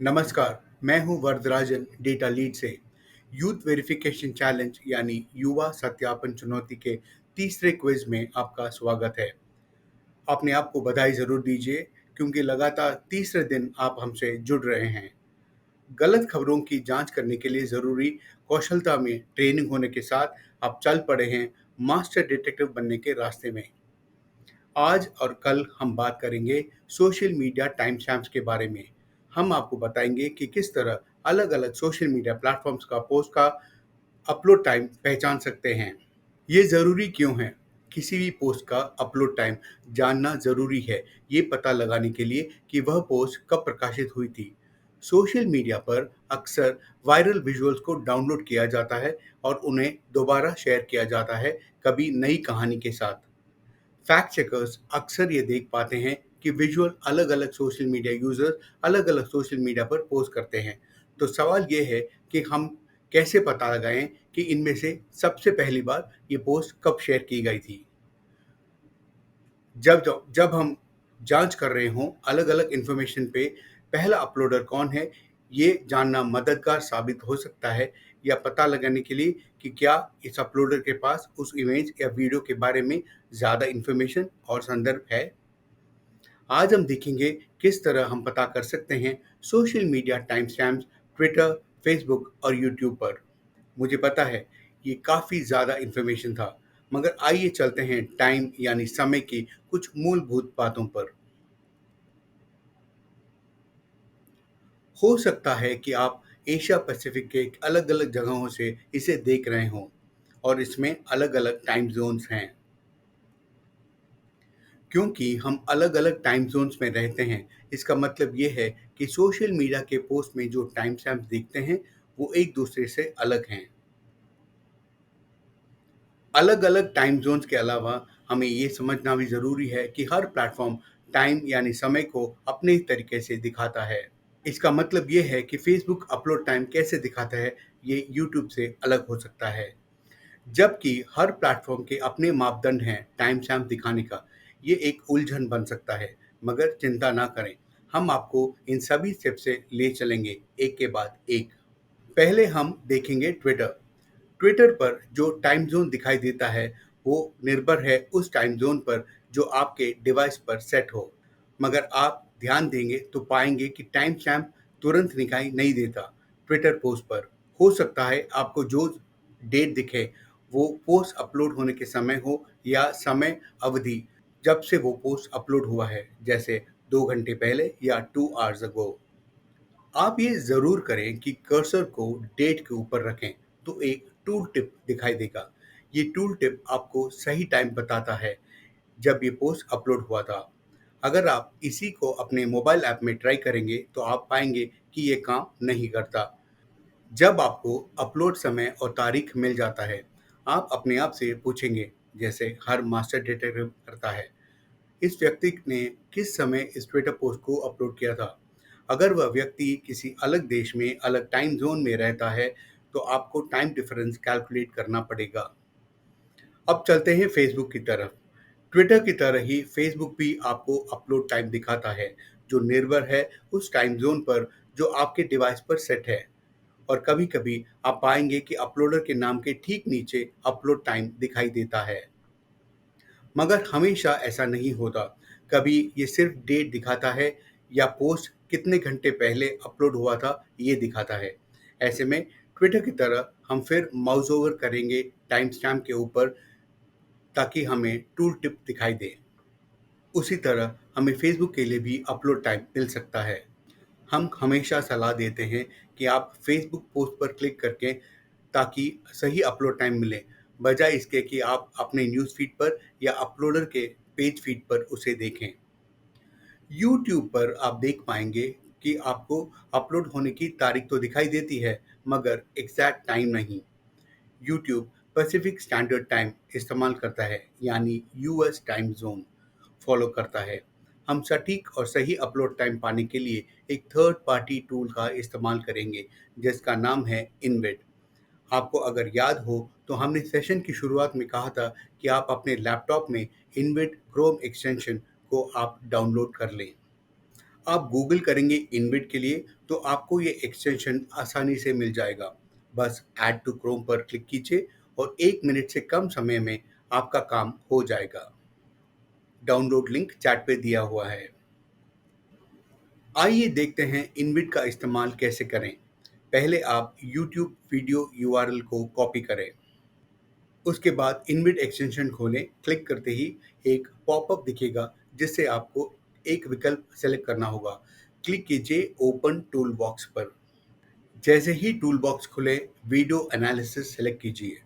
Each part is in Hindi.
नमस्कार, मैं हूं वरदराजन डेटा लीड से। यूथ वेरिफिकेशन चैलेंज यानी युवा सत्यापन चुनौती के तीसरे क्विज में आपका स्वागत है। अपने आप को बधाई जरूर दीजिए क्योंकि लगातार तीसरे दिन आप हमसे जुड़ रहे हैं। गलत खबरों की जांच करने के लिए जरूरी कौशलता में ट्रेनिंग होने के साथ आप चल पड़े हैं मास्टर डिटेक्टिव बनने के रास्ते में। आज और कल हम बात करेंगे सोशल मीडिया टाइम स्टैम्प्स के बारे में। हम आपको बताएंगे कि किस तरह अलग-अलग सोशल मीडिया प्लेटफॉर्म्स का पोस्ट का अपलोड टाइम पहचान सकते हैं। ये ज़रूरी क्यों है? किसी भी पोस्ट का अपलोड टाइम जानना ज़रूरी है, ये पता लगाने के लिए कि वह पोस्ट कब प्रकाशित हुई थी। सोशल मीडिया पर अक्सर वायरल विजुअल्स को डाउनलोड किया जाता है और उन्हें दोबारा शेयर किया जाता है, कभी नई कहानी के साथ। फैक्ट चेकर्स अक्सर ये देख पाते हैं कि विजुअल अलग-अलग सोशल मीडिया यूजर्स अलग-अलग सोशल मीडिया पर पोस्ट करते हैं। तो सवाल ये है कि हम कैसे पता लगाएं कि इनमें से सबसे पहली बार ये पोस्ट कब शेयर की गई थी। जब जब हम जांच कर रहे हों अलग-अलग इन्फॉर्मेशन पे पहला अपलोडर कौन है, ये जानना मददगार साबित हो सकता है या पता लगाने के लिए कि क्या इस अपलोडर के पास उस इमेज या वीडियो के बारे में ज़्यादा इन्फॉर्मेशन और संदर्भ है। आज हम देखेंगे किस तरह हम पता कर सकते हैं social media time stamps Twitter, Facebook और यूट्यूब पर। मुझे पता है ये काफ़ी ज़्यादा इन्फॉर्मेशन था, मगर आइए चलते हैं टाइम यानी समय की कुछ मूलभूत बातों पर। हो सकता है कि आप एशिया पैसिफिक के अलग-अलग जगहों से इसे देख रहे हों और इसमें अलग-अलग टाइम जोन्स हैं। क्योंकि हम अलग-अलग टाइम ज़ोन्स में रहते हैं, इसका मतलब ये है कि सोशल मीडिया के पोस्ट में जो टाइम स्टैम्प्स दिखते हैं, वो एक-दूसरे से अलग हैं। अलग-अलग टाइम ज़ोन्स के अलावा हमें ये समझना भी ज़रूरी है कि हर प्लेटफ़ॉर्म टाइम यानी समय को अपने तरीके से दिखाता है। इसका मतलब ये है कि फ़ेसबुक अपलोड टाइम कैसे दिखाता है, ये यूट्यूब से अलग हो सकता है। जबकि हर प्लेटफ़ॉर्म के अपने मापदंड हैं टाइम स्टैम्प दिखाने का, ये एक उलझन बन सकता है, मगर चिंता ना करें, हम आपको इन सभी स्टेप से ले चलेंगे एक के बाद एक। पहले हम देखेंगे ट्विटर। ट्विटर पर जो टाइम ज़ोन दिखाई देता है, वो निर्भर है उस टाइम ज़ोन पर जो आपके डिवाइस पर सेट हो। मगर आप ध्यान देंगे तो पाएंगे कि टाइम स्टैम्प तुरंत दिखाई नहीं देता ट्विटर पोस्ट पर। हो सकता है आपको जो डेट दिखे वो पोस्ट अपलोड होने के समय हो या समय अवधि जब से वो पोस्ट अपलोड हुआ है, जैसे 2 घंटे पहले या 2 आवर्स अगो। आप ये ज़रूर करें कि कर्सर को डेट के ऊपर रखें तो एक टूल टिप दिखाई देगा। ये टूल टिप आपको सही टाइम बताता है जब ये पोस्ट अपलोड हुआ था। अगर आप इसी को अपने मोबाइल ऐप में ट्राई करेंगे तो आप पाएंगे कि ये काम नहीं करता। जब आपको अपलोड समय और तारीख मिल जाता है, आप अपने आप से पूछेंगे, जैसे हर मास्टर डिटेक्टिव करता है, इस व्यक्ति ने किस समय इस ट्विटर पोस्ट को अपलोड किया था। अगर वह व्यक्ति किसी अलग देश में अलग टाइम जोन में रहता है तो आपको टाइम डिफरेंस कैलकुलेट करना पड़ेगा। अब चलते हैं फेसबुक की तरफ। ट्विटर की तरह ही फेसबुक भी आपको अपलोड टाइम दिखाता है, जो निर्भर है उस टाइम जोन पर जो आपके डिवाइस पर सेट है। और कभी-कभी आप पाएंगे कि अपलोडर के नाम के ठीक नीचे अपलोड टाइम दिखाई देता है। मगर हमेशा ऐसा नहीं होता। कभी ये सिर्फ डेट दिखाता है या पोस्ट कितने घंटे पहले अपलोड हुआ था ये दिखाता है। ऐसे में ट्विटर की तरह हम फिर माउस ओवर करेंगे टाइम स्टैम्प के ऊपर ताकि हमें टूल टिप दिखाई दे। उसी तरह हमें फेसबुक के लिए भी अपलोड टाइम मिल सकता है। हम हमेशा सलाह देते हैं कि आप फेसबुक पोस्ट पर क्लिक करके ताकि सही अपलोड टाइम मिले, बजाय इसके कि आप अपने न्यूज़ फीड पर या अपलोडर के पेज फीड पर उसे देखें। यूट्यूब पर आप देख पाएंगे कि आपको अपलोड होने की तारीख तो दिखाई देती है, मगर एग्जैक्ट टाइम नहीं। यूट्यूब पैसिफिक स्टैंडर्ड टाइम इस्तेमाल करता है, यानी यूएस टाइम जोन फॉलो करता है। हम सटीक और सही अपलोड टाइम पाने के लिए एक थर्ड पार्टी टूल का इस्तेमाल करेंगे, जिसका नाम है इनविड। आपको अगर याद हो तो हमने सेशन की शुरुआत में कहा था कि आप अपने लैपटॉप में इनविड क्रोम एक्सटेंशन को आप डाउनलोड कर लें। आप गूगल करेंगे इनविड के लिए तो आपको ये एक्सटेंशन आसानी से मिल जाएगा। बस ऐड टू क्रोम पर क्लिक कीजिए और 1 मिनट से कम समय में आपका काम हो जाएगा। डाउनलोड लिंक चैट पे दिया हुआ है। आइए देखते हैं इनविड का इस्तेमाल कैसे करें। पहले आप YouTube वीडियो URL को कॉपी करें। उसके बाद इनबिल्ट एक्सटेंशन खोलें। क्लिक करते ही एक पॉपअप दिखेगा, जिससे आपको एक विकल्प सेलेक्ट करना होगा। क्लिक कीजिए ओपन टूल बॉक्स पर। जैसे ही टूल बॉक्स खुले, वीडियो एनालिसिस सेलेक्ट कीजिए।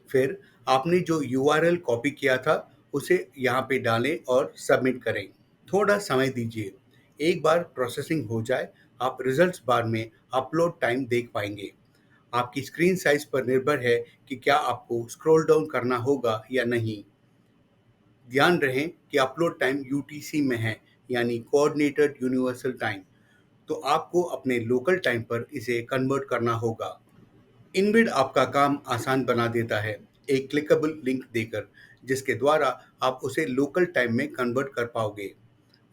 फिर आपने जो यूआरएल कॉपी किया था उसे यहाँ पे डालें और सबमिट करें। थोड़ा समय दीजिए। एक बार प्रोसेसिंग हो जाए, आप रिजल्ट्स बार में अपलोड टाइम देख पाएंगे। आपकी स्क्रीन साइज पर निर्भर है कि क्या आपको स्क्रॉल डाउन करना होगा या नहीं। ध्यान रहे कि अपलोड टाइम यूटीसी में है, यानी कोऑर्डिनेटेड यूनिवर्सल टाइम, तो आपको अपने लोकल टाइम पर इसे कन्वर्ट करना होगा। इनविड आपका काम आसान बना देता है, एक क्लिकेबल लिंक देकर, जिसके द्वारा आप उसे लोकल टाइम में कन्वर्ट कर पाओगे।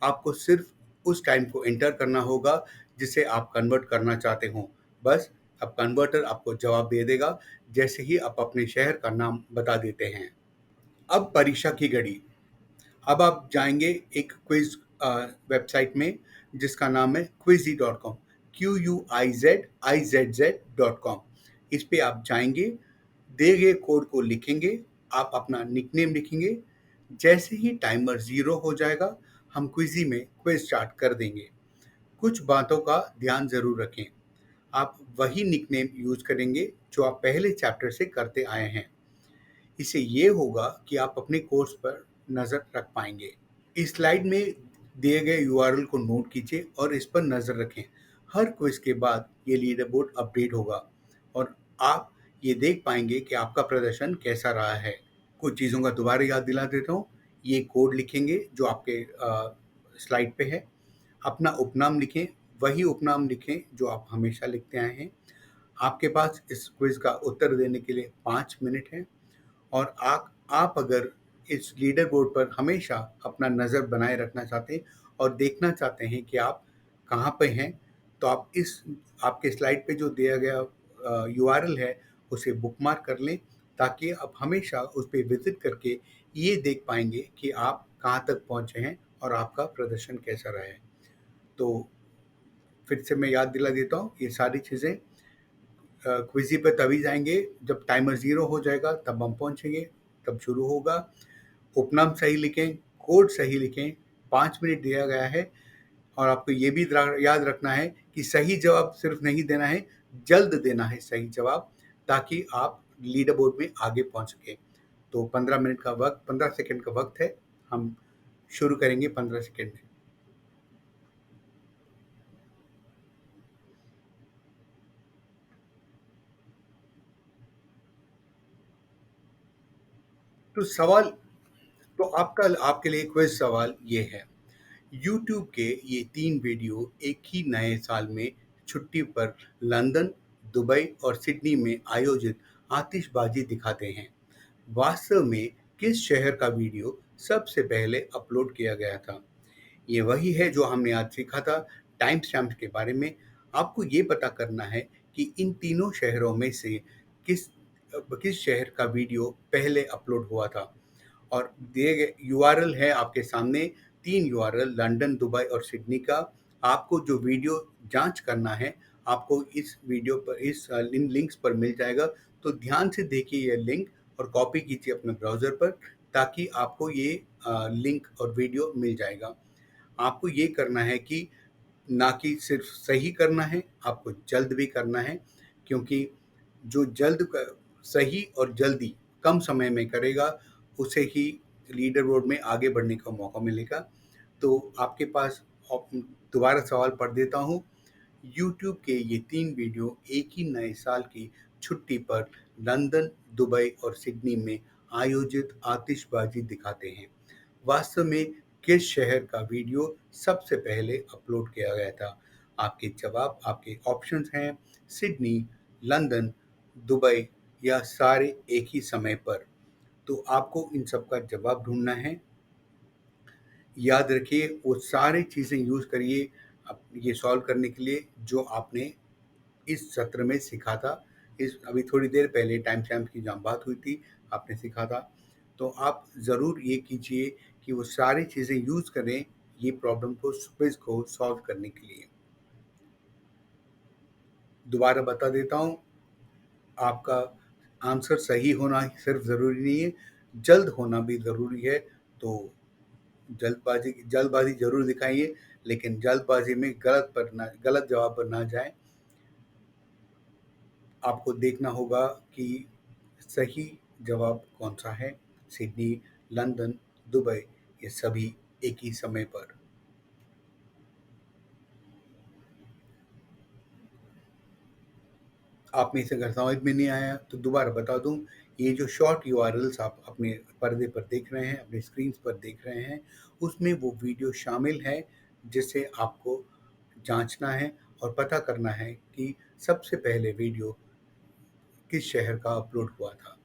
आपको सिर्फ उस टाइम को एंटर करना होगा जिसे आप कन्वर्ट करना चाहते हो। बस अब कन्वर्टर आपको जवाब दे देगा जैसे ही आप अपने शहर का नाम बता देते हैं। अब परीक्षा की घड़ी। अब आप जाएंगे एक क्विज वेबसाइट में, जिसका नाम है quizzy.com, QUIZIZZ.com। इस पे आप जाएंगे, दिए गए कोड को लिखेंगे, आप अपना निकनेम लिखेंगे। जैसे ही टाइमर 0 हो जाएगा, हम क्विजी में क्विज स्टार्ट कर देंगे। कुछ बातों का ध्यान ज़रूर रखें। आप वही निकनेम यूज करेंगे जो आप पहले चैप्टर से करते आए हैं। इससे ये होगा कि आप अपने कोर्स पर नज़र रख पाएंगे। इस स्लाइड में दिए गए यूआरएल को नोट कीजिए और इस पर नज़र रखें। हर क्विज के बाद ये लीडर बोर्ड अपडेट होगा और आप ये देख पाएंगे कि आपका प्रदर्शन कैसा रहा है। कुछ चीज़ों का दोबारा याद दिला देता हूँ। ये कोड लिखेंगे जो आपके स्लाइड पे है। अपना उपनाम लिखें, वही उपनाम लिखें जो आप हमेशा लिखते आए हैं। आपके पास इस क्विज का उत्तर देने के लिए 5 मिनट है और आप अगर इस लीडर बोर्ड पर हमेशा अपना नज़र बनाए रखना चाहते हैं और देखना चाहते हैं कि आप कहाँ पे हैं, तो आप इस आपके स्लाइड पे जो दिया गया यूआरएल है उसे बुकमार्क कर लें, ताकि आप हमेशा उस पे विजिट करके ये देख पाएंगे कि आप कहाँ तक पहुँचे हैं और आपका प्रदर्शन कैसा रहा है। तो फिर से मैं याद दिला देता हूँ, ये सारी चीज़ें क्विज़ी पे तभी जाएंगे जब टाइमर 0 हो जाएगा, तब हम पहुँचेंगे, तब शुरू होगा। उपनाम सही लिखें, कोड सही लिखें, 5 मिनट दिया गया है। और आपको ये भी याद रखना है कि सही जवाब सिर्फ नहीं देना है, जल्द देना है सही जवाब, ताकि आप लीडर बोर्ड में आगे पहुंच सकें। तो 15 मिनट का वक्त, 15 सेकंड का वक्त है। हम शुरू करेंगे 15 सेकंड में। तो सवाल तो आपका आपके लिए क्विज सवाल ये है। यूट्यूब के ये 3 वीडियो एक ही नए साल में छुट्टी पर लंदन, दुबई और सिडनी में आयोजित आतिशबाजी दिखाते हैं। वास्तव में किस शहर का वीडियो सबसे पहले अपलोड किया गया था? ये वही है जो हमने आज सीखा था टाइम स्टैम्प्स के बारे में। आपको ये पता करना है कि इन तीनों शहरों में से किस किस शहर का वीडियो पहले अपलोड हुआ था। और दिए गए यूआरएल है आपके सामने, 3 यूआरएल, लंदन, दुबई और सिडनी का। आपको जो वीडियो जांच करना है, आपको इस वीडियो पर इन लिंक्स पर मिल जाएगा। तो ध्यान से देखिए ये लिंक और कॉपी कीजिए अपने ब्राउज़र पर, ताकि आपको ये लिंक और वीडियो मिल जाएगा। आपको ये करना है कि ना कि सिर्फ सही करना है, आपको जल्द भी करना है, क्योंकि जो सही और जल्दी कम समय में करेगा, उसे ही लीडर बोर्ड में आगे बढ़ने का मौका मिलेगा। तो आपके पास दोबारा सवाल पढ़ देता हूँ। यूट्यूब के ये 3 वीडियो एक ही नए साल की छुट्टी पर लंदन, दुबई और सिडनी में आयोजित आतिशबाजी दिखाते हैं। वास्तव में किस शहर का वीडियो सबसे पहले अपलोड किया गया था? आपके जवाब, आपके ऑप्शंस हैं सिडनी, लंदन, दुबई या सारे एक ही समय पर। तो आपको इन सब का जवाब ढूँढना है। याद रखिए वो सारी चीज़ें यूज़ करिए ये सॉल्व करने के लिए जो आपने इस सत्र में सीखा था। इस अभी थोड़ी देर पहले टाइम स्टैम्प की जहाँ बात हुई थी, आपने सीखा था। तो आप ज़रूर ये कीजिए कि वो सारी चीज़ें यूज़ करें ये प्रॉब्लम को, क्विज़ को सॉल्व करने के लिए। दोबारा बता देता हूँ, आपका आंसर सही होना सिर्फ ज़रूरी नहीं है, जल्द होना भी ज़रूरी है। तो जल्दबाजी ज़रूर दिखाइए, लेकिन जल्दबाजी में गलत जवाब पर ना जाएँ। आपको देखना होगा कि सही जवाब कौन-सा है। सिडनी, लंदन, दुबई ये सभी एक ही समय पर। आप में से अगर समझ में नहीं आया तो दोबारा बता दूं, ये जो शॉर्ट यूआरएल्स आप अपने पर्दे पर देख रहे हैं, अपने स्क्रीन पर देख रहे हैं, उसमें वो वीडियो शामिल है जिसे आपको जांचना है और पता करना है कि सबसे पहले वीडियो किस शहर का अपलोड हुआ था।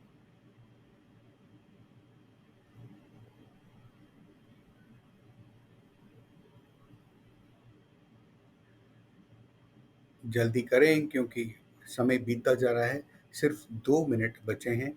जल्दी करें क्योंकि समय बीतता जा रहा है, सिर्फ 2 मिनट बचे हैं।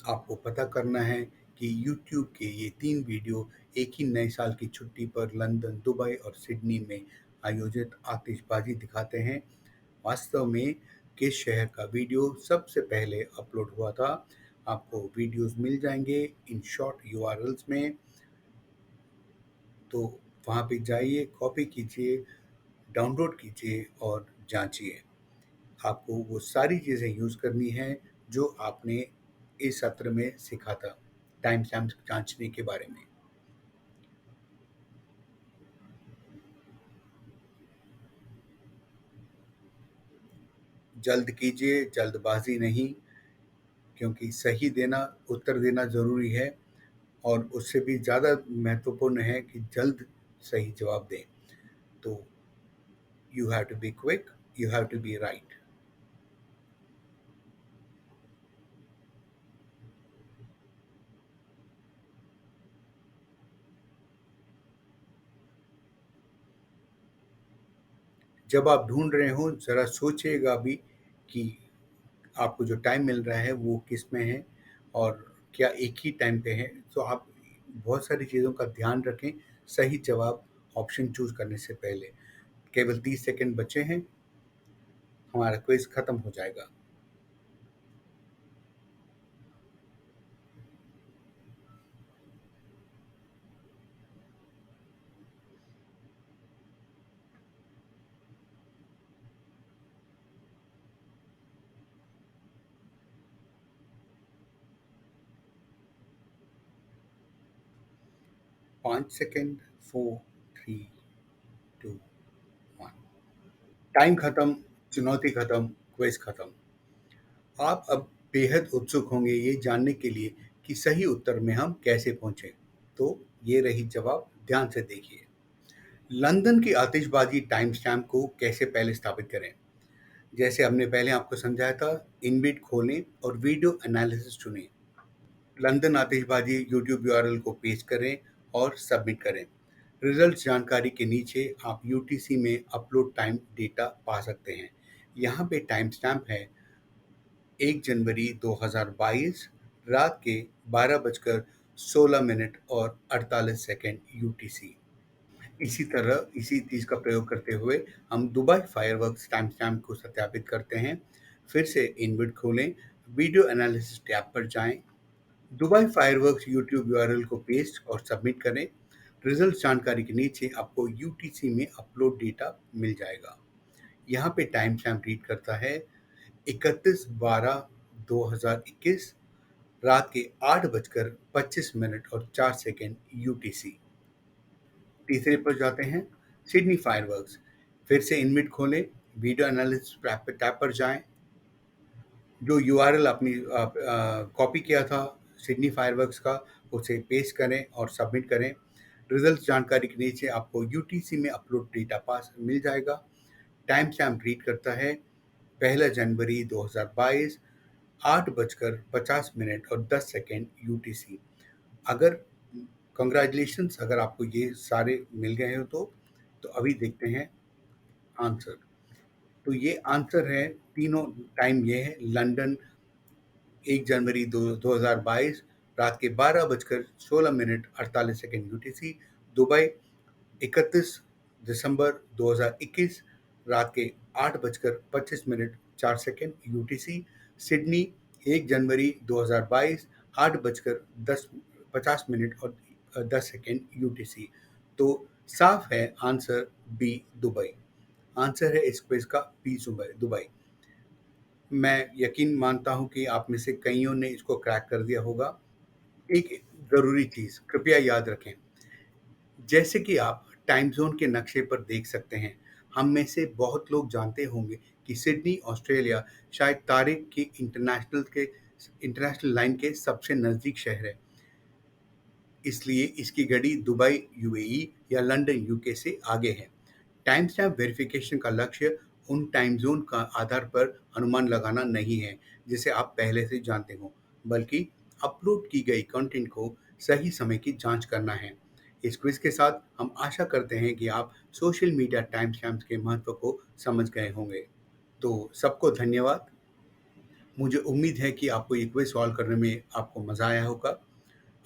आपको पता करना है कि यूट्यूब के ये 3 वीडियो एक ही नए साल की छुट्टी पर लंदन, दुबई और सिडनी में आयोजित आतिशबाजी दिखाते हैं। वास्तव में किस शहर का वीडियो सबसे पहले अपलोड हुआ था? आपको वीडियोस मिल जाएंगे इन शॉर्ट यूआरएल्स में। तो वहाँ पे जाइए, कॉपी कीजिए, डाउनलोड कीजिए और जांचिए। आपको वो सारी चीज़ें यूज़ करनी है जो आपने इस सत्र में सीखा था टाइम स्टैम्प जांचने के बारे में। जल्द कीजिए, जल्दबाजी नहीं, क्योंकि सही देना उत्तर देना ज़रूरी है और उससे भी ज़्यादा महत्वपूर्ण है कि जल्द सही जवाब दें। तो you have to be quick, you have to be right. जब आप ढूंढ रहे हो ज़रा सोचिएगा भी कि आपको जो टाइम मिल रहा है वो किस में है और क्या एक ही टाइम पे है। तो आप बहुत सारी चीज़ों का ध्यान रखें सही जवाब ऑप्शन चूज करने से पहले। केवल 30 सेकंड बचे हैं, हमारा क्विज खत्म हो जाएगा। 5 सेकंड, 4, 3, 2, 1। टाइम खत्म, चुनौती खत्म, क्विज खत्म। आप अब बेहद उत्सुक होंगे ये जानने के लिए कि सही उत्तर में हम कैसे पहुंचे। तो ये रही जवाब, ध्यान से देखिए। लंदन की आतिशबाजी टाइम स्टैम्प को कैसे पहले स्थापित करें? जैसे हमने पहले आपको समझाया था, इनबिट खोलें और वीडियो एनालिसिस चुनें। लंदन आतिशबाजी यूट्यूब यूआरएल को पेस्ट करें और सबमिट करें। रिजल्ट जानकारी के नीचे आप यूटीसी में अपलोड टाइम डेटा पा सकते हैं। यहाँ पे टाइम स्टैम्प है 1 जनवरी 2022 रात के 12:16 और 48 सेकंड यूटीसी। इसी तरह इसी चीज़ का प्रयोग करते हुए हम दुबई फायरवर्क्स टाइम स्टैम्प को सत्यापित करते हैं। फिर से इनबिट खोलें, वीडियो एनालिसिस टैब पर जाएं, दुबई फायरवर्क्स यूट्यूब यूआरएल को पेस्ट और सबमिट करें। रिजल्ट जानकारी के नीचे आपको यूटीसी में अपलोड डेटा मिल जाएगा। यहाँ पे टाइम स्टैम्प रीड करता है 31/12/2021 रात के 8:25 और 4 सेकंड यूटीसी। तीसरे पर जाते हैं, सिडनी फायरवर्क्स। फिर से इनमिट खोलें, वीडियो एनालिसिस टैब पर जाएं, जो यूआरएल आपने कॉपी किया था सिडनी फायरवर्क्स का, उसे पेस्ट करें और सबमिट करें। रिजल्ट जानकारी के नीचे आपको यूटीसी में अपलोड डेटा पास मिल जाएगा। टाइम स्टैम्प रीड करता है 1 जनवरी 2022 8:50 और 10 सेकंड यूटीसी। अगर कंग्रेचुलेशंस, अगर आपको ये सारे मिल गए हो तो अभी देखते हैं आंसर। तो ये आंसर है, तीनों टाइम ये है। लंदन 1 जनवरी 2022 रात के 12:16 यूटीसी। दुबई 31 दिसंबर 2021 रात के 8:25 यूटीसी। सिडनी 1 जनवरी 2022 8:50 और 10 सेकंड यूटीसी। तो साफ है आंसर बी, दुबई। आंसर है इस क्विज का बी, दुबई। मैं यकीन मानता हूं कि आप में से कईयों ने इसको क्रैक कर दिया होगा। एक ज़रूरी चीज़ कृपया याद रखें, जैसे कि आप टाइम ज़ोन के नक्शे पर देख सकते हैं, हम में से बहुत लोग जानते होंगे कि सिडनी ऑस्ट्रेलिया शायद तारीख की इंटरनेशनल लाइन के सबसे नज़दीक शहर है। इसलिए इसकी घड़ी दुबई यूएई या लंदन यूके से आगे है। टाइम स्टैम्प वेरिफिकेशन का लक्ष्य उन टाइम जोन का आधार पर अनुमान लगाना नहीं है जिसे आप पहले से जानते हो, बल्कि अपलोड की गई कंटेंट को सही समय की जांच करना है। इस क्विज के साथ हम आशा करते हैं कि आप सोशल मीडिया टाइम स्टैम्प्स के महत्व को समझ गए होंगे। तो सबको धन्यवाद। मुझे उम्मीद है कि आपको ये क्विज सॉल्व करने में आपको मज़ा आया होगा।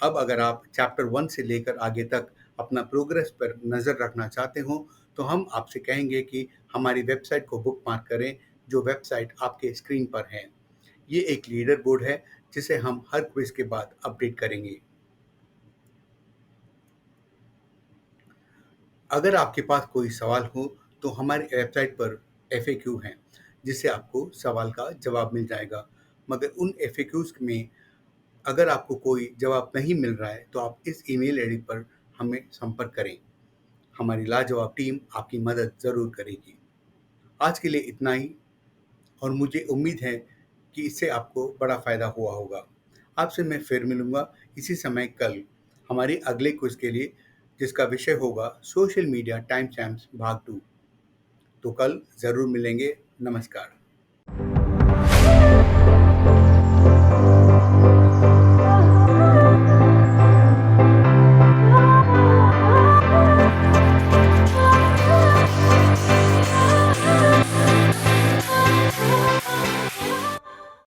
अब अगर आप चैप्टर 1 से लेकर आगे तक अपना प्रोग्रेस पर नज़र रखना चाहते हो, तो हम आपसे कहेंगे कि हमारी वेबसाइट को बुकमार्क करें, जो वेबसाइट आपके स्क्रीन पर है। ये एक लीडर बोर्ड है जिसे हम हर क्विज के बाद अपडेट करेंगे। अगर आपके पास कोई सवाल हो तो हमारी वेबसाइट पर FAQ हैं, जिससे आपको सवाल का जवाब मिल जाएगा। मगर उन FAQs में अगर आपको कोई जवाब नहीं मिल रहा है तो आप इस ईमेल आईडी पर हमें संपर्क करें। हमारी लाजवाब टीम आपकी मदद ज़रूर करेगी। आज के लिए इतना ही, और मुझे उम्मीद है कि इससे आपको बड़ा फ़ायदा हुआ होगा। आपसे मैं फिर मिलूँगा इसी समय कल हमारे अगले क्विज़ के लिए, जिसका विषय होगा सोशल मीडिया टाइम स्टैम्प्स भाग 2। तो कल ज़रूर मिलेंगे। नमस्कार।